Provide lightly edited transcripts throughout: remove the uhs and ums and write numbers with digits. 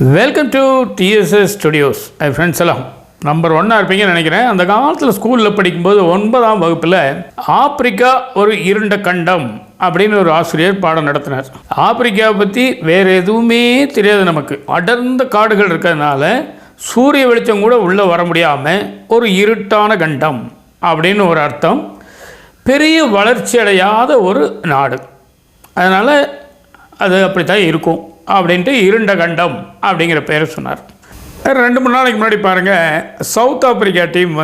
Welcome to TDS studios. Friends எல்லாம் number 1 இருப்பீங்கன்னு நினைக்கிறேன். அந்த காலத்தில் ஸ்கூலில் படிக்கும்போது 9ஆம் வகுப்பில் ஆப்பிரிக்கா ஒரு இருண்ட கண்டம் அப்படின்னு ஒரு ஆசிரியர் பாடம் நடத்தினார். ஆப்பிரிக்காவை பற்றி வேறு எதுவுமே தெரியாது நமக்கு. அடர்ந்த காடுகள் இருக்கிறதுனால சூரிய வெளிச்சம் கூட உள்ளே வர முடியாமல் ஒரு இருட்டான கண்டம் அப்படின்னு ஒரு அர்த்தம். பெரிய வளர்ச்சி அடையாத ஒரு நாடு, அதனால் அது அப்படி தான் இருக்கும் அப்படின்ட்டு இருண்ட கண்டம் அப்படிங்கிற பேரை சொன்னார். 2-3 நாளைக்கு முன்னாடி பாருங்கள், சவுத் ஆப்பிரிக்கா டீம்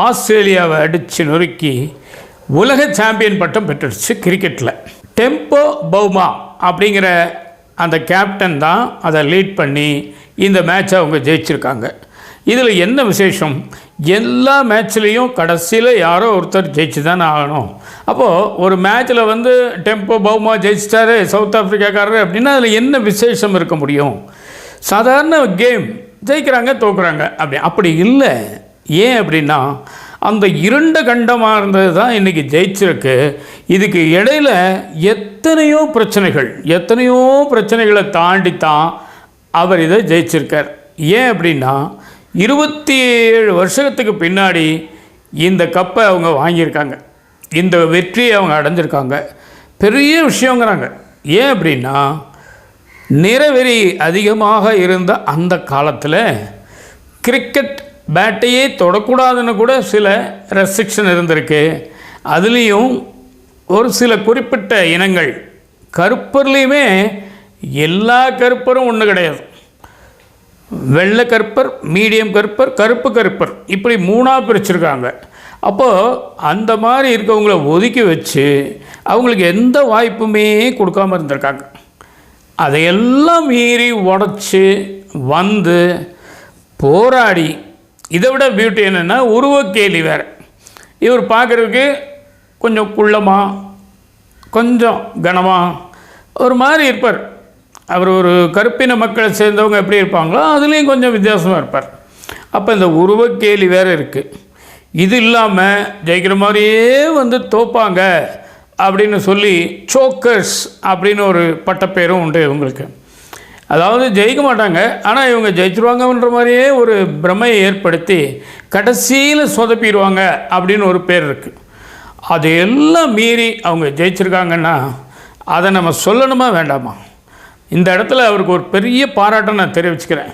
ஆஸ்திரேலியாவை அடித்து நொறுக்கி உலக சாம்பியன் பட்டம் பெற்றுடுச்சு கிரிக்கெட்டில். டெம்போ பவுமா அப்படிங்கிற அந்த கேப்டன் தான் அதை லீட் பண்ணி இந்த மேட்சை அவங்க ஜெயிச்சிருக்காங்க. இதில் என்ன விசேஷம், எல்லா மேட்ச்லேயும் கடைசியில் யாரோ ஒருத்தர் ஜெயிச்சு தானே ஆகணும். அப்போது ஒரு மேட்ச்சில் டெம்போ பவுமா ஜெயிச்சிட்டாரு சவுத் ஆப்பிரிக்காக்காரர் அப்படின்னா அதில் என்ன விசேஷம் இருக்க முடியும்? சாதாரண கேம், ஜெயிக்கிறாங்க தோக்குறாங்க அப்படி இல்லை. ஏன் அப்படின்னா அந்த இருண்ட கண்டமாக இருந்தது தான் இன்றைக்கி ஜெயிச்சிருக்கு. இதுக்கு இடையில் எத்தனையோ பிரச்சனைகளை தாண்டி தான் அவர் இதை ஜெயிச்சிருக்கார். ஏன் அப்படின்னா 27 வருஷத்துக்கு பின்னாடி இந்த கப்பை அவங்க வாங்கியிருக்காங்க, இந்த வெற்றியை அவங்க அடைஞ்சிருக்காங்க. பெரிய விஷயங்கிறாங்க. ஏன் அப்படின்னா நிறவெறி அதிகமாக இருந்த அந்த காலத்தில் கிரிக்கெட் பேட்டையே தொடக்கூடாதுன்னு கூட சில ரெஸ்ட்ரிக்ஷன் இருந்திருக்கு. அதுலேயும் ஒரு சில குறிப்பிட்ட இனங்கள், கருப்பர்லேயுமே எல்லா கருப்பரும் ஒன்று கிடையாது. வெள்ளை கருப்பர், மீடியம் கருப்பர், கருப்பு கருப்பர், இப்படி 3ஆக பிரிச்சுருக்காங்க. அப்போது அந்த மாதிரி இருக்கவங்கள ஒதுக்கி வச்சு அவங்களுக்கு எந்த வாய்ப்புமே கொடுக்காமல் இருந்திருக்காங்க. அதையெல்லாம் மீறி உடச்சி போராடி, இதை விட பியூட்டி என்னென்னா உருவக்கேலி வேறு. இவர் பார்க்குறதுக்கு கொஞ்சம் குள்ளமாக, கொஞ்சம் கனமாக ஒரு மாதிரி இருப்பார். அவர் ஒரு கருப்பின மக்களை சேர்ந்தவங்க எப்படி இருப்பாங்களோ அதுலேயும் கொஞ்சம் வித்தியாசமாக இருப்பார். அப்போ இந்த உருவக்கேலி வேறு இருக்குது. இது இல்லாமல் ஜெயிக்கிற மாதிரியே தோப்பாங்க அப்படின்னு சொல்லி சோக்கர்ஸ் அப்படின்னு ஒரு பட்டப்பேரும் உண்டு இவங்களுக்கு. அதாவது ஜெயிக்க மாட்டாங்க, ஆனால் இவங்க ஜெயிச்சிருவாங்கன்ற மாதிரியே ஒரு பிரமையை ஏற்படுத்தி கடைசியில் சொதப்பிடுவாங்க அப்படின்னு ஒரு பேர் இருக்குது. அதையெல்லாம் மீறி அவங்க ஜெயிச்சிருக்காங்கன்னா அதை நம்ம சொல்லணுமா வேண்டாமா? இந்த இடத்துல அவருக்கு ஒரு பெரிய பாராட்டை நான் தெரிவிச்சுக்கிறேன்.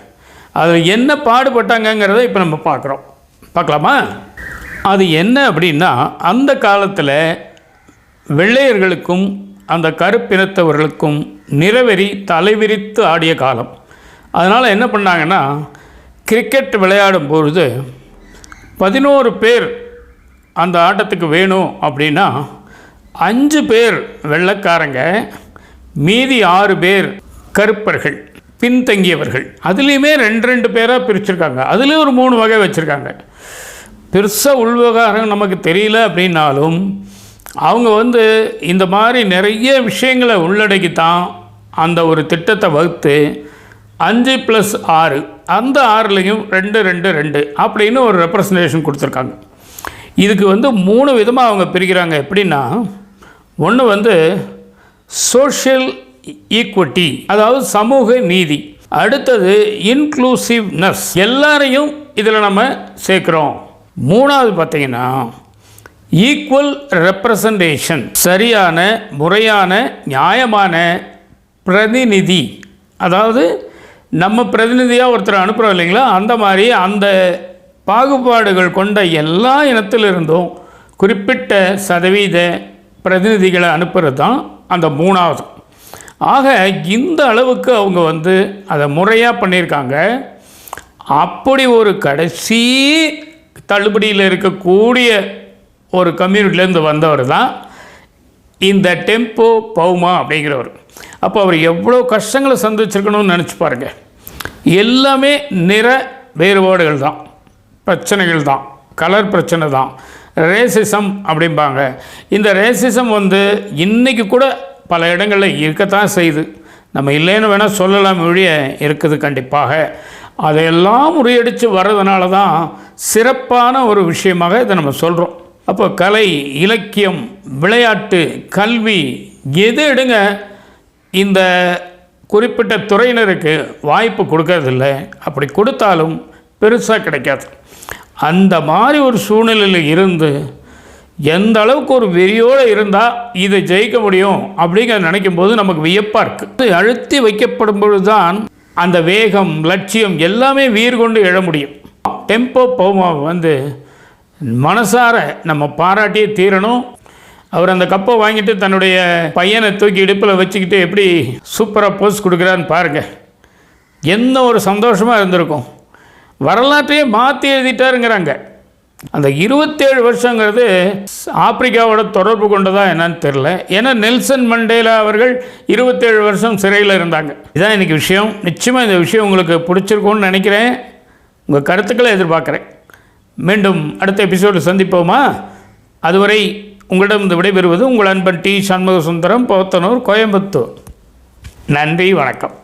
அதில் என்ன பாடுபட்டாங்கங்கிறத இப்போ நம்ம பார்க்கலாமா? அது என்ன அப்படின்னா, அந்த காலத்தில் வெள்ளையர்களுக்கும் அந்த கருப்பினத்தவர்களுக்கும் நிறவெறி தலைவிரித்து ஆடிய காலம். அதனால் என்ன பண்ணாங்கன்னா, கிரிக்கெட் விளையாடும் பொழுது 11 பேர் அந்த ஆட்டத்துக்கு வேணும் அப்படின்னா 5 பேர் வெள்ளைக்காரங்க, மீதி 6 பேர் கருப்பர்கள், பின்தங்கியவர்கள். அதுலேயுமே 2 பேராக பிரிச்சுருக்காங்க. அதுலேயும் ஒரு 3 வகை வச்சுருக்காங்க. பெருசாக உள்விவகாரம் நமக்கு தெரியல அப்படின்னாலும் அவங்க இந்த மாதிரி நிறைய விஷயங்களை உள்ளடக்கி தான் அந்த ஒரு திட்டத்தை வகுத்து 5+6, அந்த 6லையும் 2 அப்படின்னு ஒரு ரெப்ரசன்டேஷன் கொடுத்துருக்காங்க. இதுக்கு 3 விதமாக அவங்க பிரிக்கிறாங்க. எப்படின்னா, ஒன்று சோஷியல் ஈக்விட்டி, அதாவது சமூக நீதி. அடுத்தது இன்க்ளூசிவ்னஸ், எல்லாரையும் இதில் நம்ம சேர்க்குறோம். 3வது பார்த்திங்கன்னா ஈக்குவல் ரெப்ரசன்டேஷன், சரியான முறையான நியாயமான பிரதிநிதி. அதாவது நம்ம பிரதிநிதியாக ஒருத்தர் அனுப்புகிறோம் இல்லைங்களா, அந்த மாதிரி அந்த பாகுபாடுகள் கொண்ட எல்லா இனத்திலிருந்தும் குறிப்பிட்ட சதவீத பிரதிநிதிகளை அனுப்புகிறது தான் அந்த 3வது. ஆக இந்த அளவுக்கு அவங்க அதை முறையாக பண்ணியிருக்காங்க. அப்படி ஒரு கடைசி தள்ளுபடியில் இருக்கக்கூடிய ஒரு கம்யூனிட்டிலேருந்து வந்தவர் தான் இந்த டெம்போ பவுமா அப்படிங்கிறவர். அப்போ அவர் எவ்வளோ கஷ்டங்களை சந்திச்சிருக்கணும்னு நினச்சி பாருங்கள். எல்லாமே நிற வேறுபாடுகள் தான், பிரச்சனைகள் தான், கலர் பிரச்சனை தான், ரேசிசம் அப்படிம்பாங்க. இந்த ரேசிசம் இன்றைக்கி கூட பல இடங்களில் இருக்கத்தான் செய்யுது. நம்ம இல்லைன்னு வேணால் சொல்லலாம், மொழிய இருக்குது கண்டிப்பாக. அதையெல்லாம் முறியடித்து வர்றதுனால தான் சிறப்பான ஒரு விஷயமாக இதை நம்ம சொல்கிறோம். அப்போ கலை, இலக்கியம், விளையாட்டு, கல்வி எது எடுங்க, இந்த குறிப்பிட்ட துறையினருக்கு வாய்ப்பு கொடுக்கறதில்ல. அப்படி கொடுத்தாலும் பெருசாக கிடைக்காது. அந்த மாதிரி ஒரு சூழ்நிலையில் இருந்து எந்த அளவுக்கு ஒரு வெறியோடு இருந்தால் இதை ஜெயிக்க முடியும் அப்படிங்கிறத நினைக்கும் போது நமக்கு வியப்பாக இருக்குது. அழுத்தி வைக்கப்படும் பொழுது தான் அந்த வேகம், லட்சியம் எல்லாமே வீறு கொண்டு எழ முடியும். டெம்போ பவுமாவை மனசார நம்ம பாராட்டியே தீரணும். அவர் அந்த கப்பை வாங்கிட்டு தன்னுடைய பையனை தூக்கி இடுப்பில் வச்சுக்கிட்டு எப்படி சூப்பராக போஸ் கொடுக்குறான்னு பாருங்கள். என்ன ஒரு சந்தோஷமாக இருந்திருக்கும். வரலாற்றையே மாற்றி எழுதிட்டாருங்கிறாங்க. அந்த 27 வருஷங்கிறது ஆப்பிரிக்காவோட தொடர்பு கொண்டதா என்னன்னு தெரில. ஏன்னா நெல்சன் மண்டேலா அவர்கள் 27 வருஷம் சிறையில் இருந்தாங்க. இதுதான் இன்றைக்கி விஷயம். நிச்சயமாக இந்த விஷயம் உங்களுக்கு பிடிச்சிருக்கும்னு நினைக்கிறேன். உங்கள் கருத்துக்களை எதிர்பார்க்குறேன். மீண்டும் அடுத்த எபிசோடு சந்திப்போமா? அதுவரை உங்களிடம் விடைபெறுவது உங்கள் அன்பன் டி. சண்முக சுந்தரம், போத்தனூர், கோயம்புத்தூர். நன்றி, வணக்கம்.